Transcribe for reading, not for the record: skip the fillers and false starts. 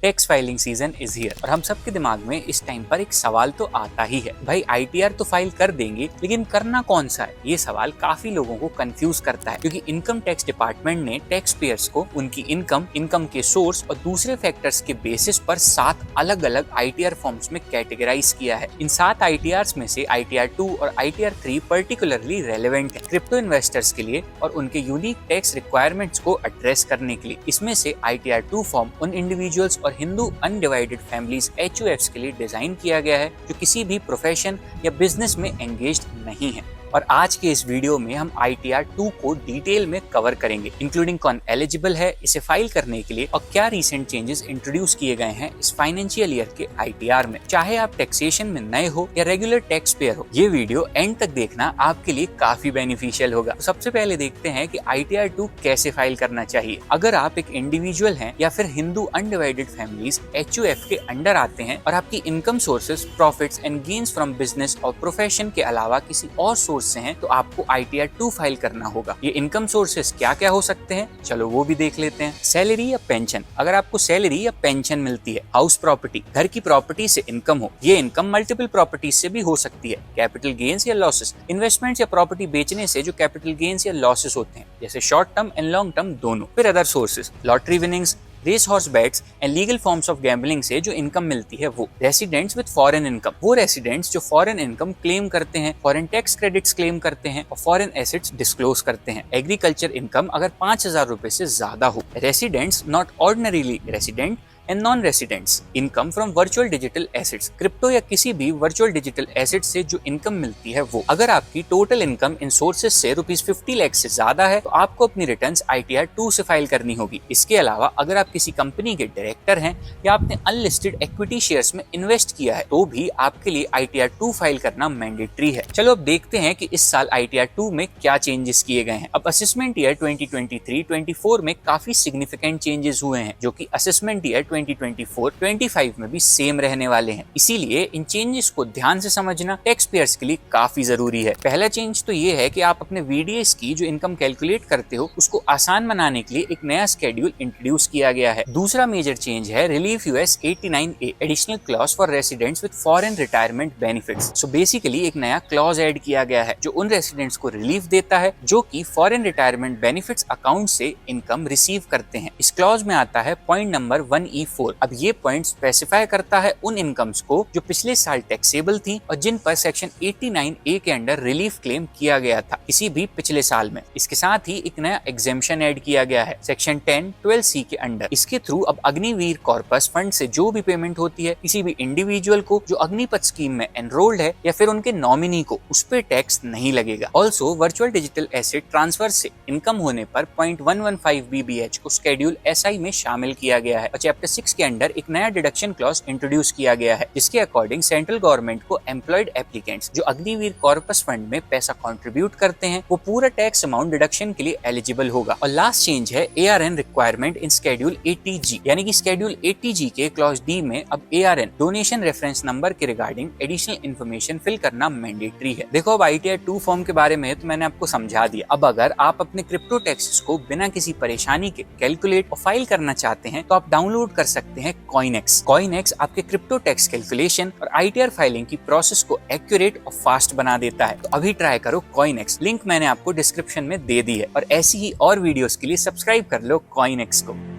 Tax filing season is here और हम सबके दिमाग में इस टाइम पर एक सवाल तो आता ही है, भाई आईटीआर तो फाइल कर देंगे लेकिन करना कौन सा है। ये सवाल काफी लोगों को कंफ्यूज करता है क्योंकि इनकम टैक्स डिपार्टमेंट ने टैक्स पेयर्स को उनकी इनकम के सोर्स और दूसरे फैक्टर्स के बेसिस पर 7 अलग अलग आईटीआर फॉर्म्स में कैटेगराइज किया है। इन 7 आईटीआर में से आईटीआर 2 और आईटीआर 3 पर्टिकुलरली रेलेवेंट है क्रिप्टो इन्वेस्टर्स के लिए और उनके यूनिक टैक्स रिक्वायरमेंट्स को एड्रेस करने के लिए। इसमें से आईटीआर 2 फॉर्म उन इंडिविजुअल्स और हिंदू अनडिवाइडेड फैमिलीज HUFs के लिए डिजाइन किया गया है जो किसी भी प्रोफेशन या बिजनेस में एंगेज्ड नहीं है। और आज के इस वीडियो में हम आईटीआर 2 को डिटेल में कवर करेंगे, इंक्लूडिंग कौन एलिजिबल है इसे फाइल करने के लिए और क्या रिसेंट चेंजेस इंट्रोड्यूस किए गए हैं इस फाइनेंशियल ईयर के आईटीआर में। चाहे आप टैक्सेशन में नए हो या रेगुलर टैक्स पेयर हो, ये वीडियो एंड तक देखना आपके लिए काफी बेनिफिशियल होगा। तो सबसे पहले देखते हैं कि आईटीआर 2 कैसे फाइल करना चाहिए। अगर आप एक इंडिविजुअल हैं या फिर हिंदू अनडिवाइडेड फैमिलीज HUF के अंडर आते हैं और आपकी income sources profits and gains from business और प्रोफेशन के अलावा किसी और सोर्स से हैं, तो आपको आईटीआर 2 फाइल करना होगा। ये इनकम सोर्सेस क्या क्या हो सकते हैं, चलो वो भी देख लेते हैं। सैलरी या पेंशन, अगर आपको सैलरी या पेंशन मिलती है। हाउस प्रॉपर्टी, घर की प्रॉपर्टी से इनकम हो, ये इनकम मल्टीपल प्रॉपर्टीज से भी हो सकती है। कैपिटल गेन्स या लॉसेस, इन्वेस्टमेंट या प्रॉपर्टी बेचने से जो कैपिटल गेन्स या लॉसेस होते हैं, जैसे short term and long term दोनों। फिर other sources, lottery winnings, race horse bets and legal forms of gambling से जो इनकम मिलती है वो। रेसिडेंट्स विद फॉरेन इनकम, वो रेसिडेंट्स जो फॉरेन इनकम क्लेम करते हैं, फॉरेन टैक्स क्रेडिट्स क्लेम करते हैं और फॉरेन एसेट्स डिस्क्लोज करते हैं। एग्रीकल्चर इनकम अगर 5,000 रुपए से ज्यादा हो। Residents not ordinarily resident and non residents, income from virtual digital assets, crypto या किसी भी वर्चुअल डिजिटल एसेट से जो इनकम मिलती है वो। अगर आपकी टोटल इनकम इन सोर्सेज से ₹50 लाख से ज्यादा है तो आपको अपनी रिटर्न्स आईटीआर 2 से फाइल करनी होगी। इसके अलावा अगर आप किसी कंपनी के डायरेक्टर हैं या आपने अनलिस्टेड इक्विटी शेयर्स में इन्वेस्ट किया है तो भी आपके लिए आईटीआर 2 फाइल करना मैंडेटरी है। चलो अब देखते हैं कि इस साल आईटीआर 2 में क्या चेंजेस किए गए हैं। अब असेसमेंट ईयर 2023-24 में काफी सिग्निफिकेंट चेंजेस हुए हैं जो कि असेसमेंट ईयर 2024-25 में भी सेम रहने वाले हैं। इसीलिए इन चेंजेस को ध्यान से समझना टैक्स पेयर्स के लिए काफी जरूरी है। पहला चेंज तो ये है कि आप अपने VDS की जो इनकम कैलकुलेट करते हो उसको आसान बनाने के लिए एक नया स्केड्यूल इंट्रोड्यूस किया गया है। दूसरा मेजर चेंज है relief US 89A additional clause for residents with foreign retirement benefits. So basically एक नया क्लॉज ऐड किया गया है जो उन रेसिडेंट्स को रिलीफ देता है जो कि फॉरेन रिटायरमेंट बेनिफिट्स अकाउंट से इनकम रिसीव करते हैं। इस क्लॉज में आता है पॉइंट नंबर 1E4। अब ये पॉइंट स्पेसिफाई करता है उन इनकम्स को जो पिछले साल टैक्सेबल थी और जिन पर सेक्शन 89A के अंडर रिलीफ क्लेम किया गया था किसी भी पिछले साल में। इसके साथ ही एक नया एग्जेम्पशन ऐड किया गया है सेक्शन 10(12)C के अंडर। इसके थ्रू अब अग्निवीर कॉर्पस फंड से जो भी पेमेंट होती है किसी भी इंडिविजुअल को जो अग्निपथ स्कीम में एनरोल्ड है या फिर उनके नॉमिनी को, उस पे टैक्स नहीं लगेगा। Also virtual digital asset transfer से इनकम होने पर 0.115 BBH को स्केड्यूल SI में शामिल किया गया है और चैप्टर 6 के अंडर एक नया डिडक्शन क्लॉज इंट्रोड्यूस किया गया है जिसके अकॉर्डिंग सेंट्रल गवर्नमेंट को एम्प्लॉयड एप्लीकेंट्स जो अग्निवीर कॉर्पस फंड में पैसा कंट्रीब्यूट करते हैं वो पूरा टैक्स अमाउंट डिडक्शन के लिए एलिजिबल होगा। और लास्ट चेंज है ARN requirement in schedule 80G, यानी कि स्केड्यूल 80G के क्लॉज D में अब ARN डोनेशन रेफरेंस नंबर के रिगार्डिंग एडिशनल इन्फॉर्मेशन फिल करना मैंडेटरी है। देखो अब आईटीआर 2 फॉर्म के बारे में तो मैंने आपको समझा दिया। अब अगर आप अपने क्रिप्टो टैक्सेस को बिना किसी परेशानी के कैलकुलेट और फाइल करना चाहते हैं तो आप डाउनलोड कर सकते हैं कॉइनएक्स। कॉइनएक्स आपके क्रिप्टो टैक्स कैलकुलेशन और आईटीआर फाइलिंग की प्रोसेस को एक्यूरेट और फास्ट बना देता है। तो अभी ट्राई करो कॉइनएक्स, लिंक मैंने आपको डिस्क्रिप्शन में दे दी है। और ऐसी ही और वीडियोस के लिए सब्सक्राइब कर लो कॉइनएक्स को।